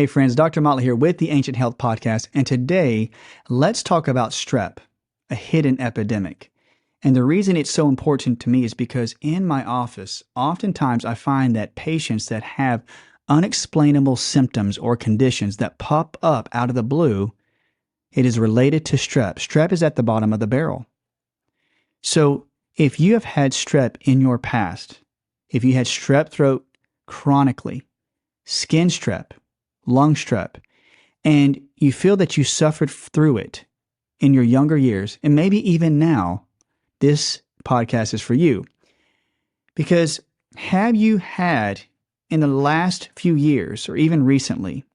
Hey friends, Dr. Motley here with the Ancient Health Podcast, and today let's talk about strep, a hidden epidemic. And the reason it's so important to me is because in my office, oftentimes I find that patients that have unexplainable symptoms or conditions that pop up out of the blue, it is related to strep. Strep is at the bottom of the barrel. So if you have had strep in your past, if you had strep throat chronically, skin strep, lung strep, and you feel that you suffered through it in your younger years, and maybe even now, this podcast is for you. Because have you had in the last few years, or even recently,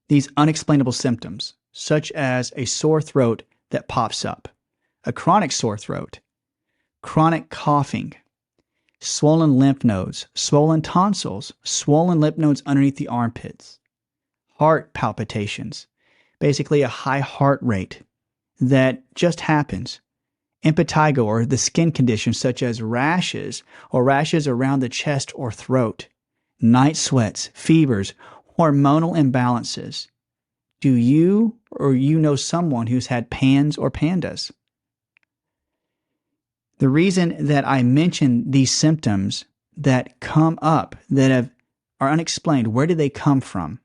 these unexplainable symptoms, such as a sore throat that pops up, a chronic sore throat, chronic coughing, swollen lymph nodes, swollen tonsils, swollen lymph nodes underneath the armpits, heart palpitations, basically a high heart rate that just happens, impetigo, or the skin conditions such as rashes or rashes around the chest or throat, night sweats, fevers, hormonal imbalances. Do you or you know someone who's had PANS or PANDAS? The reason that I mention these symptoms that come up that are unexplained, where do they come from?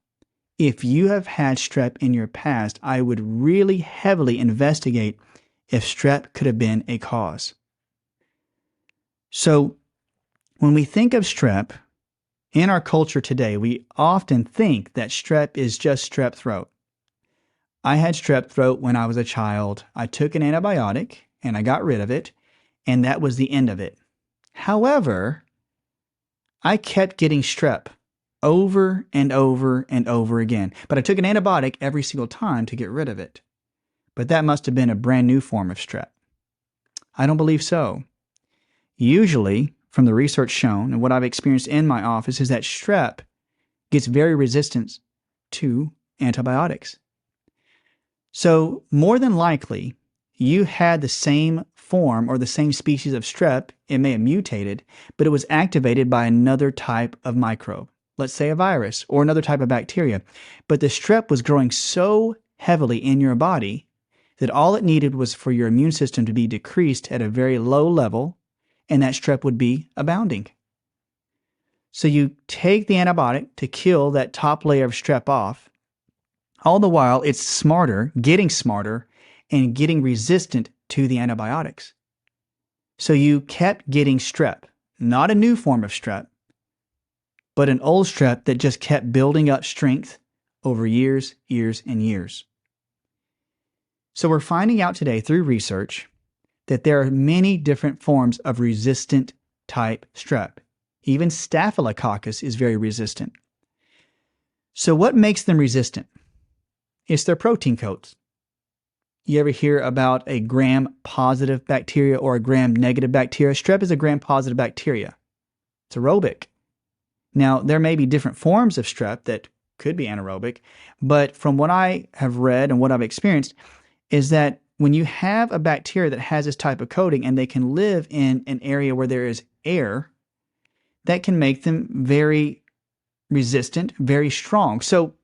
If you have had strep in your past, I would really heavily investigate if strep could have been a cause. So when we think of strep, in our culture today, we often think that strep is just strep throat. I had strep throat when I was a child. I took an antibiotic and I got rid of it. And that was the end of it. However, I kept getting strep over and over and over again. But I took an antibiotic every single time to get rid of it. But that must have been a brand new form of strep. I don't believe so. Usually, from the research shown and what I've experienced in my office, is that strep gets very resistant to antibiotics. So more than likely, you had the same form or the same species of strep. It may have mutated, but it was activated by another type of microbe, let's say a virus or another type of bacteria. But the strep was growing so heavily in your body that all it needed was for your immune system to be decreased at a very low level, and that strep would be abounding. So you take the antibiotic to kill that top layer of strep off. All the while, it's smarter, and getting resistant to the antibiotics. So you kept getting strep, not a new form of strep, but an old strep that just kept building up strength over years, and years. So we're finding out today through research that there are many different forms of resistant type strep. Even Staphylococcus is very resistant. So what makes them resistant? It's their protein codes. You ever hear about a gram-positive bacteria or a gram-negative bacteria? Strep is a gram-positive bacteria. It's aerobic. Now, there may be different forms of strep that could be anaerobic, but from what I have read and what I've experienced is that when you have a bacteria that has this type of coating and they can live in an area where there is air, that can make them very resistant, very strong. So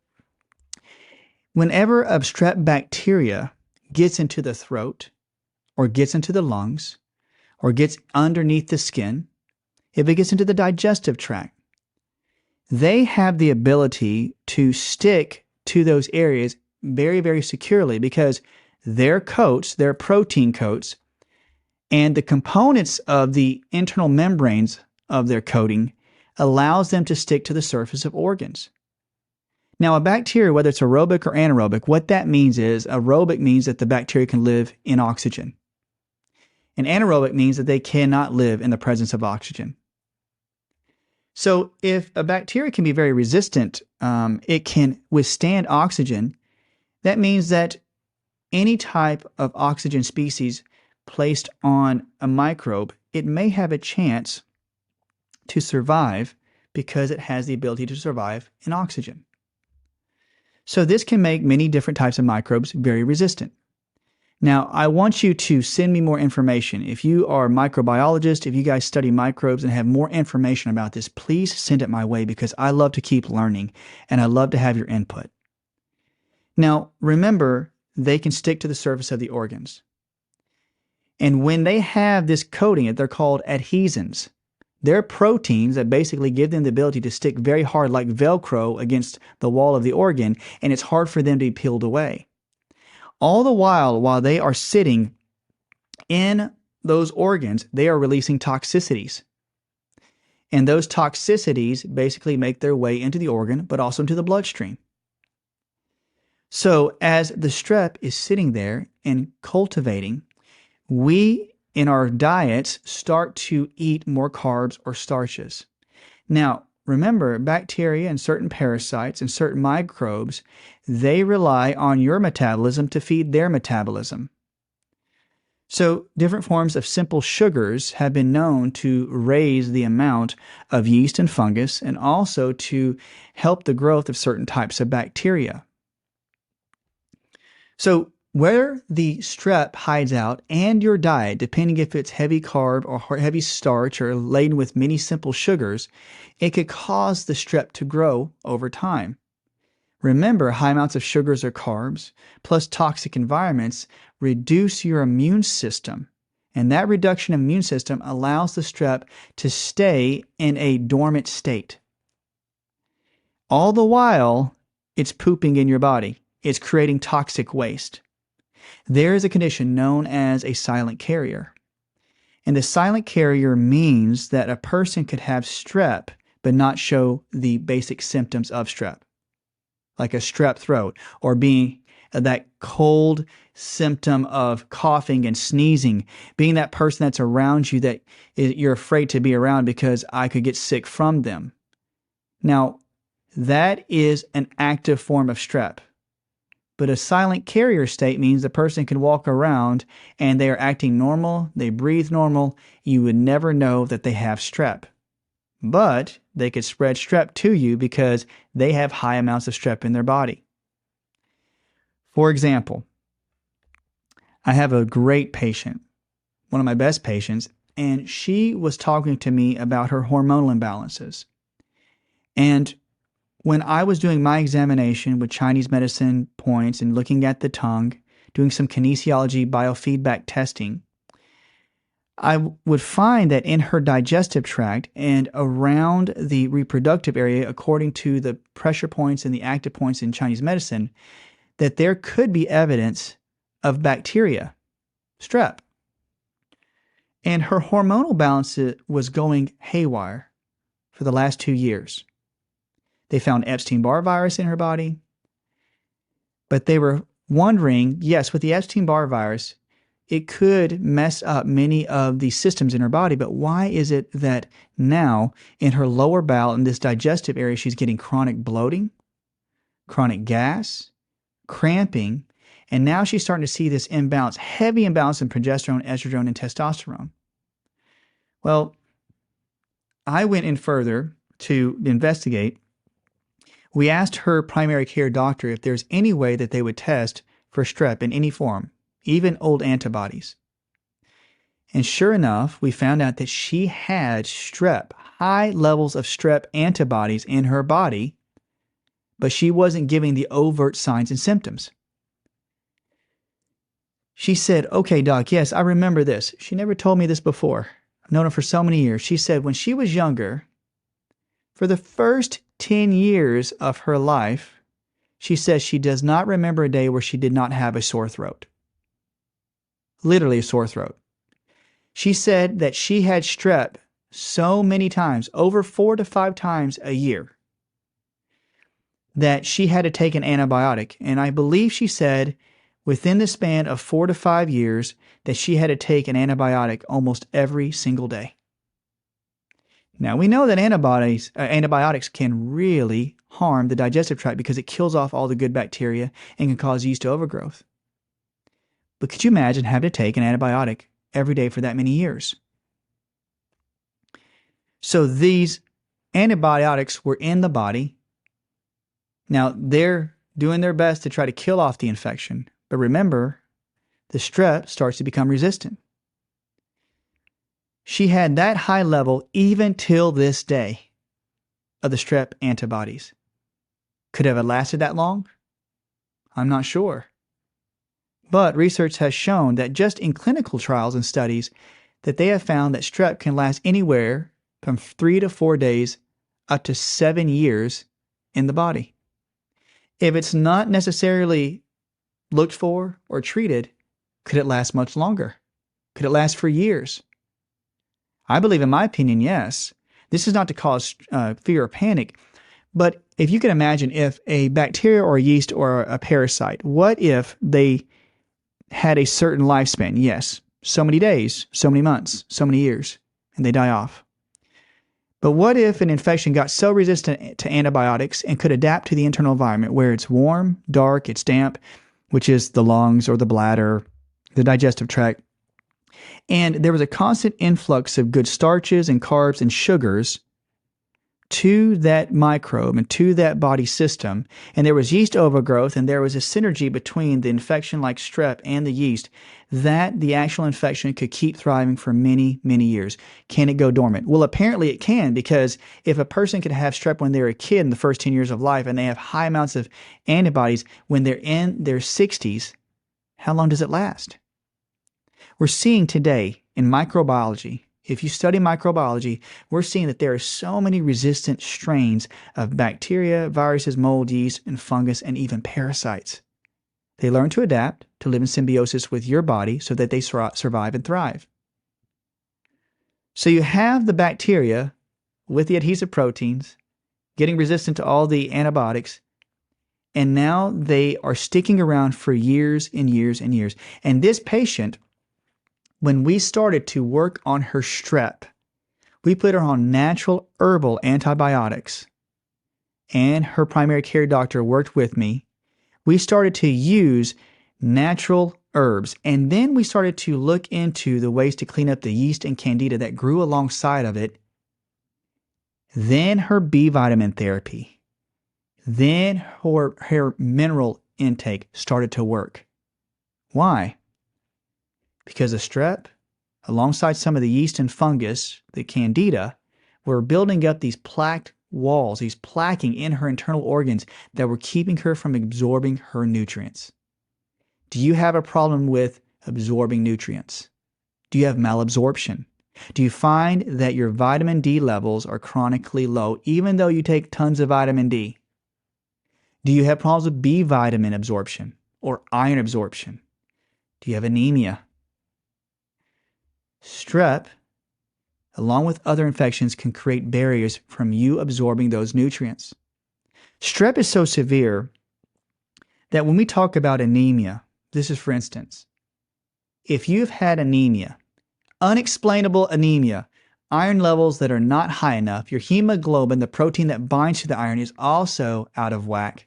whenever a strep bacteria gets into the throat or gets into the lungs or gets underneath the skin, if it gets into the digestive tract, they have the ability to stick to those areas very, very securely because their coats, their protein coats, and the components of the internal membranes of their coating allows them to stick to the surface of organs. Now, a bacteria, whether it's aerobic or anaerobic, what that means is aerobic means that the bacteria can live in oxygen. And anaerobic means that they cannot live in the presence of oxygen. So if a bacteria can be very resistant, it can withstand oxygen. That means that any type of oxygen species placed on a microbe, it may have a chance to survive because it has the ability to survive in oxygen. So this can make many different types of microbes very resistant. Now, I want you to send me more information. If you are a microbiologist, if you guys study microbes and have more information about this, please send it my way because I love to keep learning and I love to have your input. Now, remember, they can stick to the surface of the organs. And when they have this coating, they're called adhesins. They're proteins that basically give them the ability to stick very hard like Velcro against the wall of the organ, and it's hard for them to be peeled away. All the while they are sitting in those organs, they are releasing toxicities. And those toxicities basically make their way into the organ, but also into the bloodstream. So as the strep is sitting there and cultivating, we in our diets start to eat more carbs or starches. Now, remember, bacteria and certain parasites and certain microbes, they rely on your metabolism to feed their metabolism. So different forms of simple sugars have been known to raise the amount of yeast and fungus and also to help the growth of certain types of bacteria. So where the strep hides out and your diet, depending if it's heavy carb or heavy starch or laden with many simple sugars, it could cause the strep to grow over time. Remember, high amounts of sugars or carbs plus toxic environments reduce your immune system. And that reduction of immune system allows the strep to stay in a dormant state. All the while, it's pooping in your body. It's creating toxic waste. There is a condition known as a silent carrier. And the silent carrier means that a person could have strep but not show the basic symptoms of strep, like a strep throat or being that cold symptom of coughing and sneezing, being that person that's around you that you're afraid to be around because I could get sick from them. Now, that is an active form of strep. But a silent carrier state means the person can walk around and they are acting normal, they breathe normal. You would never know that they have strep. But they could spread strep to you because they have high amounts of strep in their body. For example, I have a great patient, one of my best patients, and she was talking to me about her hormonal imbalances. And when I was doing my examination with Chinese medicine points and looking at the tongue, doing some kinesiology biofeedback testing, I would find that in her digestive tract and around the reproductive area, according to the pressure points and the active points in Chinese medicine, that there could be evidence of bacteria, strep. And her hormonal balance was going haywire for the last 2 years. They found Epstein-Barr virus in her body, but they were wondering, yes, with the Epstein-Barr virus, it could mess up many of the systems in her body, but why is it that now in her lower bowel, in this digestive area, she's getting chronic bloating, chronic gas, cramping, and now she's starting to see this imbalance, heavy imbalance in progesterone, estrogen, and testosterone. Well, I went in further to investigate. We asked her primary care doctor if there's any way that they would test for strep in any form, even old antibodies. And sure enough, we found out that she had strep, high levels of strep antibodies in her body, but she wasn't giving the overt signs and symptoms. She said, okay, doc, yes, I remember this. She never told me this before. I've known her for so many years. She said when she was younger, for the first 10 years of her life, she says she does not remember a day where she did not have a sore throat. Literally a sore throat. She said that she had strep so many times, over 4 to 5 times a year, that she had to take an antibiotic. And I believe she said within the span of 4 to 5 years that she had to take an antibiotic almost every single day. Now, we know that antibiotics can really harm the digestive tract because it kills off all the good bacteria and can cause yeast overgrowth. But could you imagine having to take an antibiotic every day for that many years? So these antibiotics were in the body. Now, they're doing their best to try to kill off the infection. But remember, the strep starts to become resistant. She had that high level even till this day of the strep antibodies. Could it have lasted that long? I'm not sure. But research has shown that just in clinical trials and studies that they have found that strep can last anywhere from 3 to 4 days up to 7 years in the body. If it's not necessarily looked for or treated, could it last much longer? Could it last for years? I believe, in my opinion, yes. This is not to cause fear or panic, but if you can imagine if a bacteria or a yeast or a parasite, what if they had a certain lifespan? Yes, so many days, so many months, so many years, and they die off. But what if an infection got so resistant to antibiotics and could adapt to the internal environment where it's warm, dark, it's damp, which is the lungs or the bladder, the digestive tract, and there was a constant influx of good starches and carbs and sugars to that microbe and to that body system, and there was yeast overgrowth, and there was a synergy between the infection like strep and the yeast, that the actual infection could keep thriving for many, many years. Can it go dormant? Well, apparently it can, because if a person could have strep when they're a kid in the first 10 years of life and they have high amounts of antibodies when they're in their 60s, how long does it last? We're seeing today in microbiology, if you study microbiology, we're seeing that there are so many resistant strains of bacteria, viruses, mold, yeast, and fungus, and even parasites. They learn to adapt, to live in symbiosis with your body so that they survive and thrive. So you have the bacteria with the adhesive proteins getting resistant to all the antibiotics, and now they are sticking around for years and years and years. And this patient, when we started to work on her strep, we put her on natural herbal antibiotics, and her primary care doctor worked with me. We started to use natural herbs, and then we started to look into the ways to clean up the yeast and candida that grew alongside of it. Then her B vitamin therapy, then her mineral intake started to work. Why? Because the strep, alongside some of the yeast and fungus, the candida, were building up these plaqued walls, these plaquing in her internal organs that were keeping her from absorbing her nutrients. Do you have a problem with absorbing nutrients? Do you have malabsorption? Do you find that your vitamin D levels are chronically low, even though you take tons of vitamin D? Do you have problems with B vitamin absorption or iron absorption? Do you have anemia? Strep, along with other infections, can create barriers from you absorbing those nutrients. Strep is so severe that when we talk about anemia, this is for instance, if you've had anemia, unexplainable anemia, iron levels that are not high enough, your hemoglobin, the protein that binds to the iron, is also out of whack.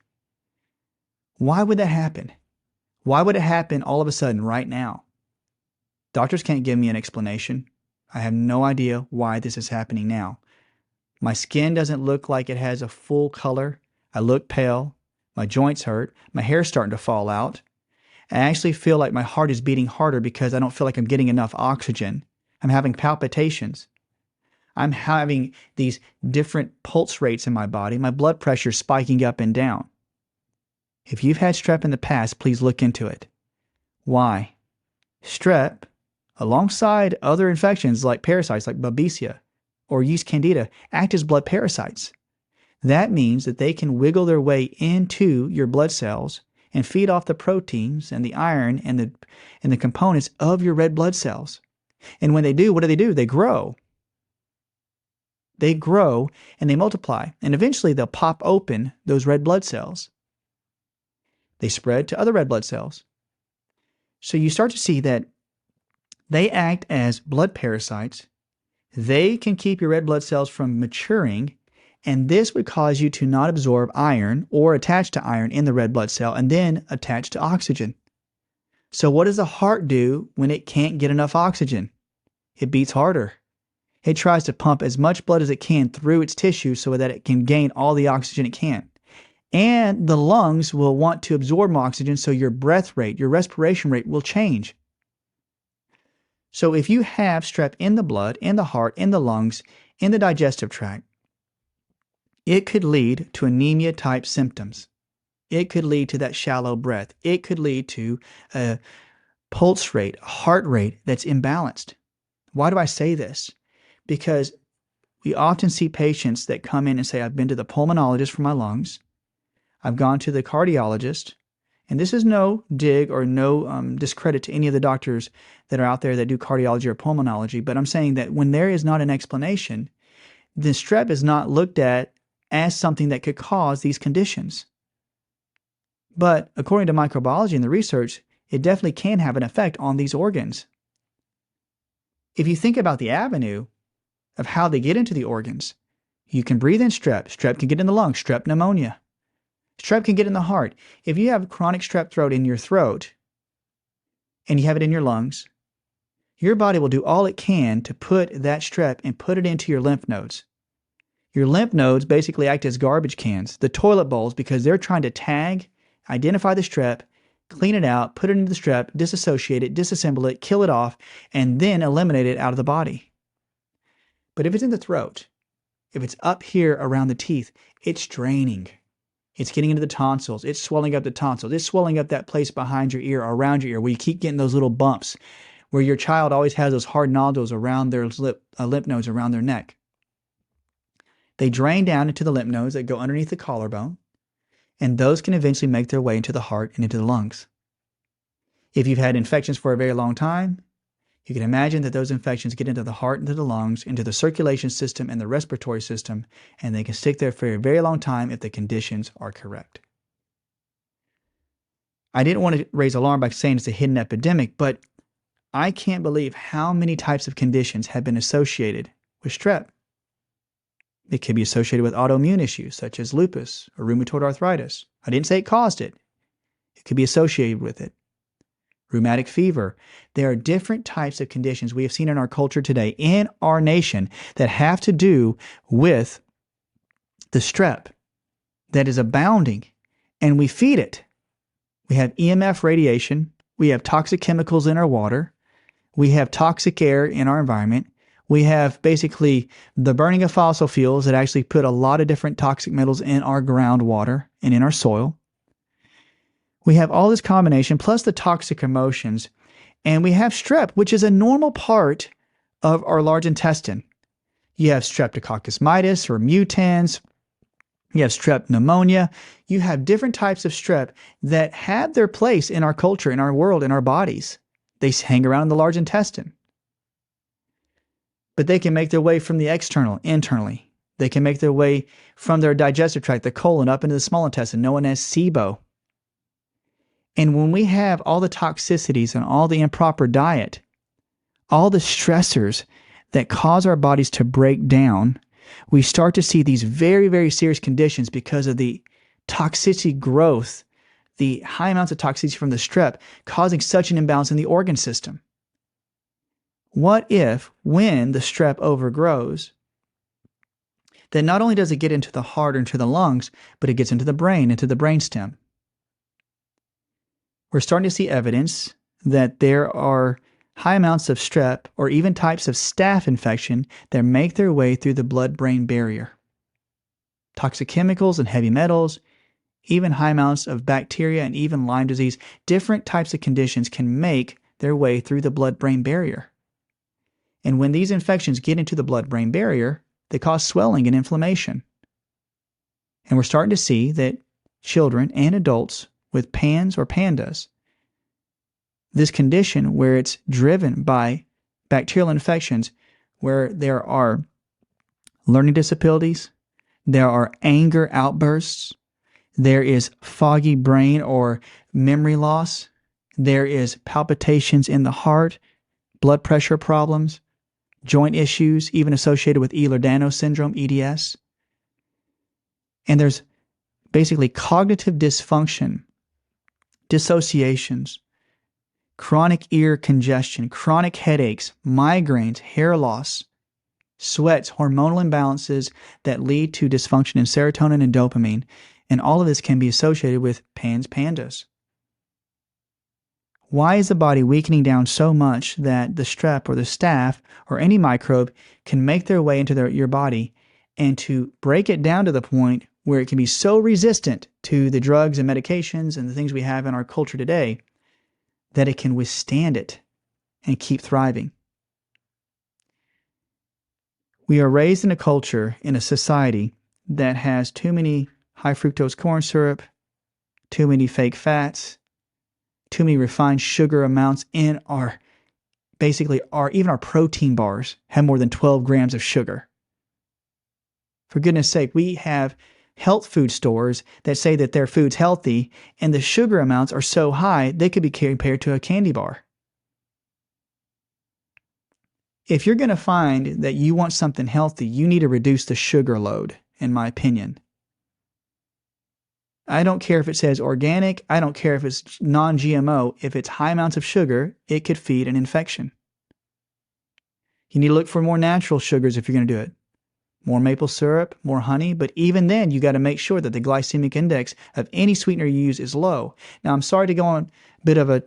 Why would that happen? Why would it happen all of a sudden right now? Doctors can't give me an explanation. I have no idea why this is happening now. My skin doesn't look like it has a full color. I look pale. My joints hurt. My hair's starting to fall out. I actually feel like my heart is beating harder because I don't feel like I'm getting enough oxygen. I'm having palpitations. I'm having these different pulse rates in my body. My blood pressure is spiking up and down. If you've had strep in the past, please look into it. Why? Strep, alongside other infections like parasites like Babesia or yeast candida, act as blood parasites. That means that they can wiggle their way into your blood cells and feed off the proteins and the iron and the components of your red blood cells. And when they do, what do? They grow. They grow and they multiply, and eventually they'll pop open those red blood cells. They spread to other red blood cells. So you start to see that they act as blood parasites. They can keep your red blood cells from maturing, and this would cause you to not absorb iron or attach to iron in the red blood cell and then attach to oxygen. So what does the heart do when it can't get enough oxygen? It beats harder. It tries to pump as much blood as it can through its tissue so that it can gain all the oxygen it can. And the lungs will want to absorb oxygen, so your breath rate, your respiration rate will change. So if you have strep in the blood, in the heart, in the lungs, in the digestive tract, it could lead to anemia-type symptoms. It could lead to that shallow breath. It could lead to a pulse rate, a heart rate that's imbalanced. Why do I say this? Because we often see patients that come in and say, I've been to the pulmonologist for my lungs. I've gone to the cardiologist. And this is no dig or no discredit to any of the doctors that are out there that do cardiology or pulmonology. But I'm saying that when there is not an explanation, the strep is not looked at as something that could cause these conditions. But according to microbiology and the research, it definitely can have an effect on these organs. If you think about the avenue of how they get into the organs, you can breathe in strep. Strep can get in the lungs, strep pneumonia. Strep can get in the heart. If you have chronic strep throat in your throat and you have it in your lungs, your body will do all it can to put that strep and put it into your lymph nodes. Your lymph nodes basically act as garbage cans, the toilet bowls, because they're trying to tag, identify the strep, clean it out, put it into the strep, disassociate it, disassemble it, kill it off, and then eliminate it out of the body. But if it's in the throat, if it's up here around the teeth, it's draining. It's getting into the tonsils. It's swelling up the tonsils. It's swelling up that place behind your ear or around your ear where you keep getting those little bumps, where your child always has those hard nodules around their lymph nodes around their neck. They drain down into the lymph nodes that go underneath the collarbone, and those can eventually make their way into the heart and into the lungs. If you've had infections for a very long time, you can imagine that those infections get into the heart, into the lungs, into the circulation system and the respiratory system, and they can stick there for a very long time if the conditions are correct. I didn't want to raise alarm by saying it's a hidden epidemic, but I can't believe how many types of conditions have been associated with strep. It could be associated with autoimmune issues such as lupus or rheumatoid arthritis. I didn't say it caused it. It could be associated with it. Rheumatic fever. There are different types of conditions we have seen in our culture today, in our nation, that have to do with the strep that is abounding, and we feed it. We have EMF radiation. We have toxic chemicals in our water. We have toxic air in our environment. We have basically the burning of fossil fuels that actually put a lot of different toxic metals in our groundwater and in our soil. We have all this combination plus the toxic emotions, and we have strep, which is a normal part of our large intestine. You have streptococcus mitis or mutans. You have strep pneumonia. You have different types of strep that have their place in our culture, in our world, in our bodies. They hang around in the large intestine. But they can make their way from the external, internally. They can make their way from their digestive tract, the colon, up into the small intestine, known as SIBO. And when we have all the toxicities and all the improper diet, all the stressors that cause our bodies to break down, we start to see these very, very serious conditions because of the toxicity growth, the high amounts of toxicity from the strep causing such an imbalance in the organ system. What if, when the strep overgrows, then not only does it get into the heart or into the lungs, but it gets into the brain, into the brainstem? We're starting to see evidence that there are high amounts of strep or even types of staph infection that make their way through the blood-brain barrier. Toxic chemicals and heavy metals, even high amounts of bacteria and even Lyme disease, different types of conditions can make their way through the blood-brain barrier. And when these infections get into the blood-brain barrier, they cause swelling and inflammation. And we're starting to see that children and adults with PANS or PANDAS, this condition where it's driven by bacterial infections, where there are learning disabilities, there are anger outbursts, there is foggy brain or memory loss, there is palpitations in the heart, blood pressure problems, joint issues, even associated with Ehlers-Danlos syndrome, EDS. And there's basically cognitive dysfunction, dissociations, chronic ear congestion, chronic headaches, migraines, hair loss, sweats, hormonal imbalances that lead to dysfunction in serotonin and dopamine. And all of this can be associated with pandas. Why is the body weakening down so much that the strep or the staph or any microbe can make their way into your body, and to break it down to the point where it can be so resistant to the drugs and medications and the things we have in our culture today that it can withstand it and keep thriving? We are raised in a culture, in a society that has too many high fructose corn syrup, too many fake fats, too many refined sugar amounts in even our protein bars have more than 12 grams of sugar. For goodness sake, we have health food stores that say that their food's healthy, and the sugar amounts are so high they could be compared to a candy bar. If you're going to find that you want something healthy, you need to reduce the sugar load, in my opinion. I don't care if it says organic. I don't care if it's non-GMO. If it's high amounts of sugar, it could feed an infection. You need to look for more natural sugars if you're going to do it. More maple syrup, more honey, but even then, you got to make sure that the glycemic index of any sweetener you use is low. Now, I'm sorry to go on a bit of a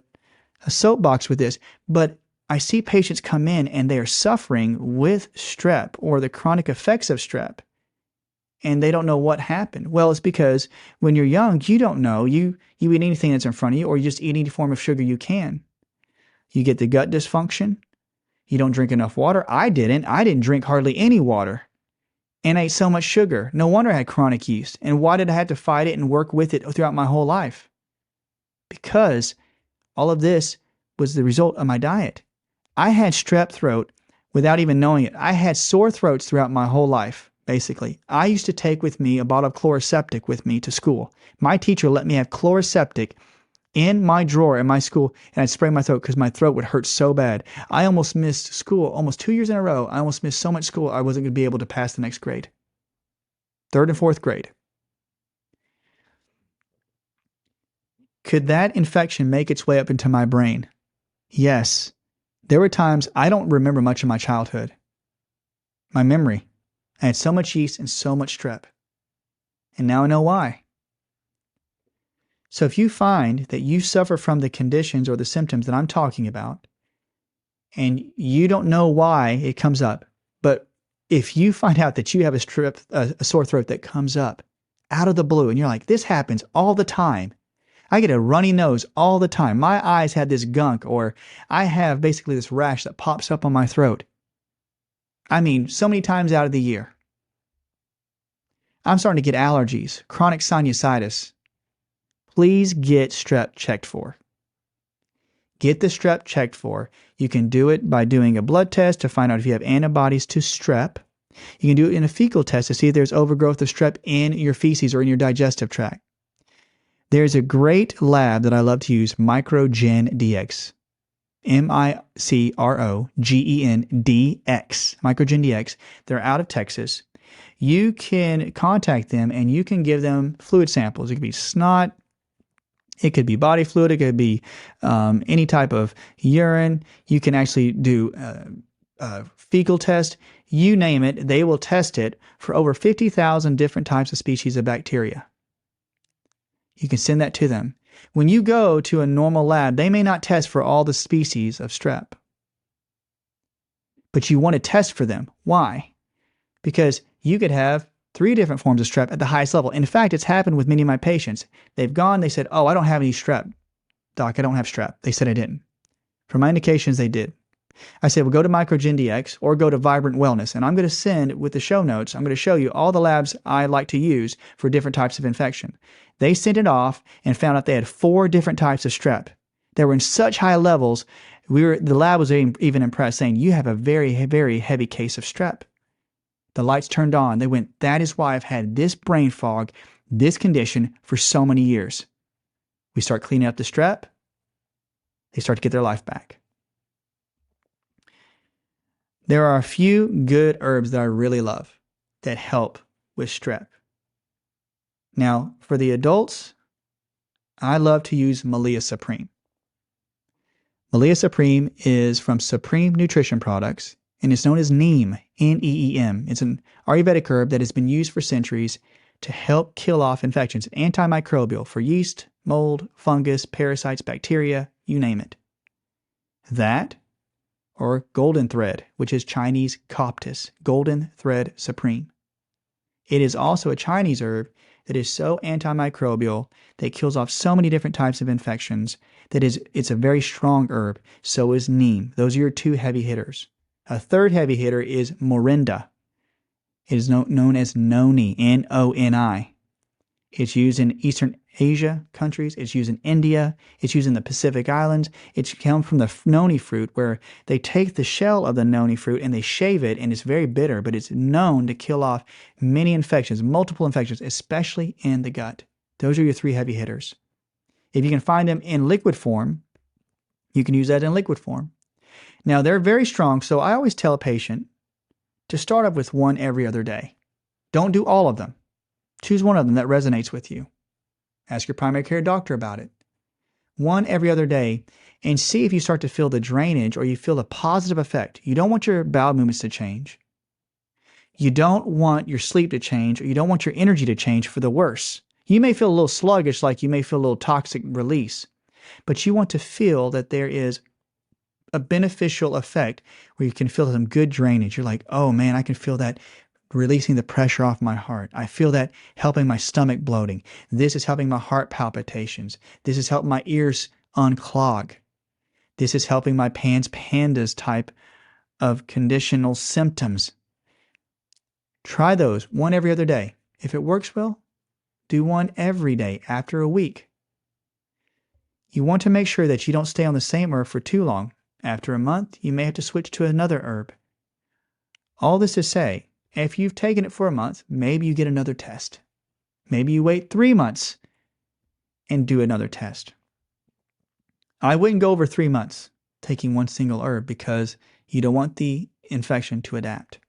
soapbox with this, but I see patients come in and they are suffering with strep or the chronic effects of strep, and they don't know what happened. Well, it's because when you're young, you don't know. You eat anything that's in front of you, or you just eat any form of sugar you can. You get the gut dysfunction. You don't drink enough water. I didn't drink hardly any water and ate so much sugar. No wonder I had chronic yeast. And why did I have to fight it and work with it throughout my whole life? Because all of this was the result of my diet. I had strep throat without even knowing it. I had sore throats throughout my whole life, basically. I used to take with me a bottle of Chloraseptic with me to school. My teacher let me have Chloraseptic in my drawer in my school, and I'd spray my throat because my throat would hurt so bad. I almost missed school almost 2 years in a row. I almost missed so much school I wasn't going to be able to pass the next grade. 3rd and 4th grade. Could that infection make its way up into my brain? Yes. There were times I don't remember much of my childhood. My memory. I had so much yeast and so much strep. And now I know why. So if you find that you suffer from the conditions or the symptoms that I'm talking about, and you don't know why it comes up, but if you find out that you have a sore throat that comes up out of the blue, and you're like, this happens all the time. I get a runny nose all the time. My eyes had this gunk, or I have basically this rash that pops up on my throat. I mean, so many times out of the year. I'm starting to get allergies, chronic sinusitis. Please get strep checked for. Get the strep checked for. You can do it by doing a blood test to find out if you have antibodies to strep. You can do it in a fecal test to see if there's overgrowth of strep in your feces or in your digestive tract. There's a great lab that I love to use, MicroGenDx. MicroGenDx. MicroGenDx. They're out of Texas. You can contact them and you can give them fluid samples. It could be snot. It could be body fluid. It could be any type of urine. You can actually do a fecal test. You name it, they will test it for over 50,000 different types of species of bacteria. You can send that to them. When you go to a normal lab, they may not test for all the species of strep. But you want to test for them. Why? Because you could have 3 different forms of strep at the highest level. In fact, it's happened with many of my patients. They've gone, they said, oh, I don't have any strep. Doc, I don't have strep. They said I didn't. For my indications, they did. I said, well, go to MicroGenDx or go to Vibrant Wellness. And I'm going to send, with the show notes, I'm going to show you all the labs I like to use for different types of infection. They sent it off and found out they had 4 different types of strep. They were in such high levels, the lab was even impressed, saying, you have a very, very heavy case of strep. The lights turned on. They went, that is why I've had this brain fog, this condition for so many years. We start cleaning up the strep. They start to get their life back. There are a few good herbs that I really love that help with strep. Now, for the adults, I love to use Malia Supreme. Malia Supreme is from Supreme Nutrition Products, and it's known as neem, N-E-E-M. It's an Ayurvedic herb that has been used for centuries to help kill off infections. Antimicrobial for yeast, mold, fungus, parasites, bacteria, you name it. That, or golden thread, which is Chinese coptis, golden thread supreme. It is also a Chinese herb that is so antimicrobial that it kills off so many different types of infections that it's a very strong herb. So is neem. Those are your two heavy hitters. A third heavy hitter is morinda. It is known as noni, N-O-N-I. It's used in Eastern Asia countries. It's used in India. It's used in the Pacific Islands. It's come from the noni fruit, where they take the shell of the noni fruit and they shave it, and it's very bitter, but it's known to kill off many infections, multiple infections, especially in the gut. Those are your three heavy hitters. If you can find them in liquid form, you can use that in liquid form. Now, they're very strong, so I always tell a patient to start off with one every other day. Don't do all of them. Choose one of them that resonates with you. Ask your primary care doctor about it. One every other day, and see if you start to feel the drainage or you feel the positive effect. You don't want your bowel movements to change. You don't want your sleep to change, or you don't want your energy to change for the worse. You may feel a little sluggish, like you may feel a little toxic release, but you want to feel that there is a beneficial effect where you can feel some good drainage. You're like, oh man, I can feel that releasing the pressure off my heart. I feel that helping my stomach bloating. This is helping my heart palpitations. This is helping my ears unclog. This is helping my PANS-PANDAS type of conditional symptoms. Try those one every other day. If it works well, do one every day after a week. You want to make sure that you don't stay on the same herb for too long. After a month, you may have to switch to another herb. All this to say, if you've taken it for a month, maybe you get another test. Maybe you wait 3 months and do another test. I wouldn't go over 3 months taking one single herb because you don't want the infection to adapt.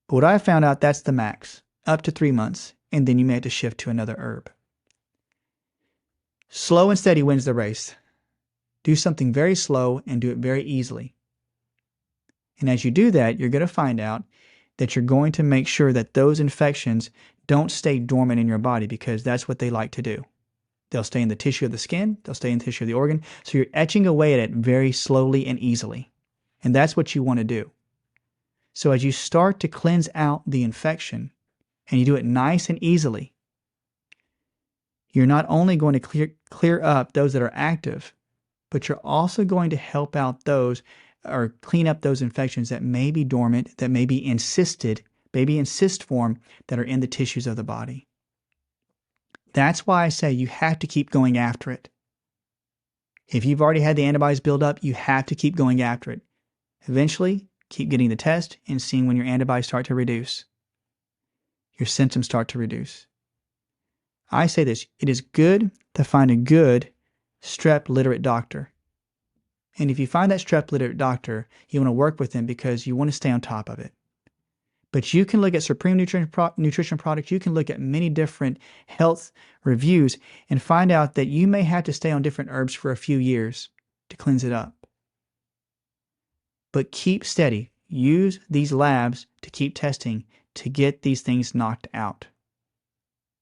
But what I found out, that's the max, up to 3 months, and then you may have to shift to another herb. Slow and steady wins the race. Do something very slow and do it very easily. And as you do that, you're going to find out that you're going to make sure that those infections don't stay dormant in your body, because that's what they like to do. They'll stay in the tissue of the skin. They'll stay in the tissue of the organ. So you're etching away at it very slowly and easily. And that's what you want to do. So as you start to cleanse out the infection, and you do it nice and easily, you're not only going to clear up those that are active, but you're also going to help out those, or clean up those infections that may be dormant, that may be in cyst form, that are in the tissues of the body. That's why I say you have to keep going after it. If you've already had the antibodies build up, you have to keep going after it. Eventually, keep getting the test and seeing when your antibodies start to reduce. Your symptoms start to reduce. I say this, it is good to find a good strep literate doctor. And if you find that strep literate doctor, you want to work with them because you want to stay on top of it. But you can look at Supreme Nutrition products, you can look at many different health reviews and find out that you may have to stay on different herbs for a few years to cleanse it up. But keep steady. Use these labs to keep testing to get these things knocked out.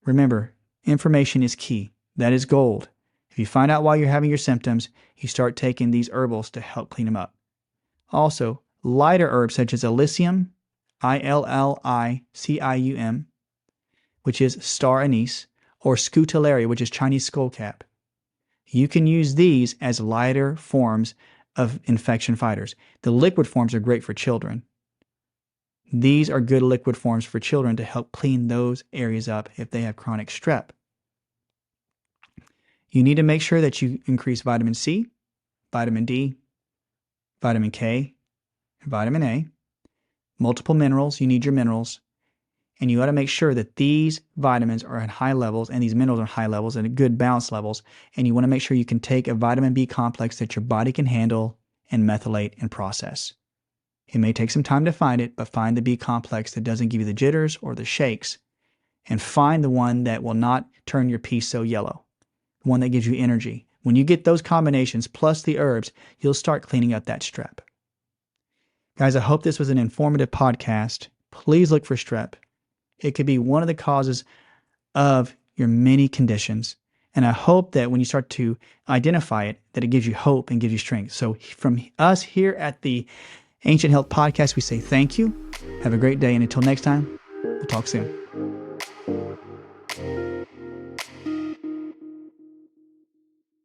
Remember, information is key. That is gold. If you find out why you're having your symptoms, you start taking these herbals to help clean them up. Also, lighter herbs such as Illicium, Illicium, which is star anise, or Scutellaria, which is Chinese skullcap. You can use these as lighter forms of infection fighters. The liquid forms are great for children. These are good liquid forms for children to help clean those areas up if they have chronic strep. You need to make sure that you increase vitamin C, vitamin D, vitamin K, and vitamin A. Multiple minerals, you need your minerals. And you got to make sure that these vitamins are at high levels and these minerals are at high levels and at good balance levels. And you want to make sure you can take a vitamin B complex that your body can handle and methylate and process. It may take some time to find it, but find the B complex that doesn't give you the jitters or the shakes. And find the one that will not turn your pee so yellow. The one that gives you energy. When you get those combinations plus the herbs, you'll start cleaning up that strep. Guys, I hope this was an informative podcast. Please look for strep. It could be one of the causes of your many conditions. And I hope that when you start to identify it, that it gives you hope and gives you strength. So from us here at the Ancient Health Podcast, we say thank you. Have a great day. And until next time, we'll talk soon.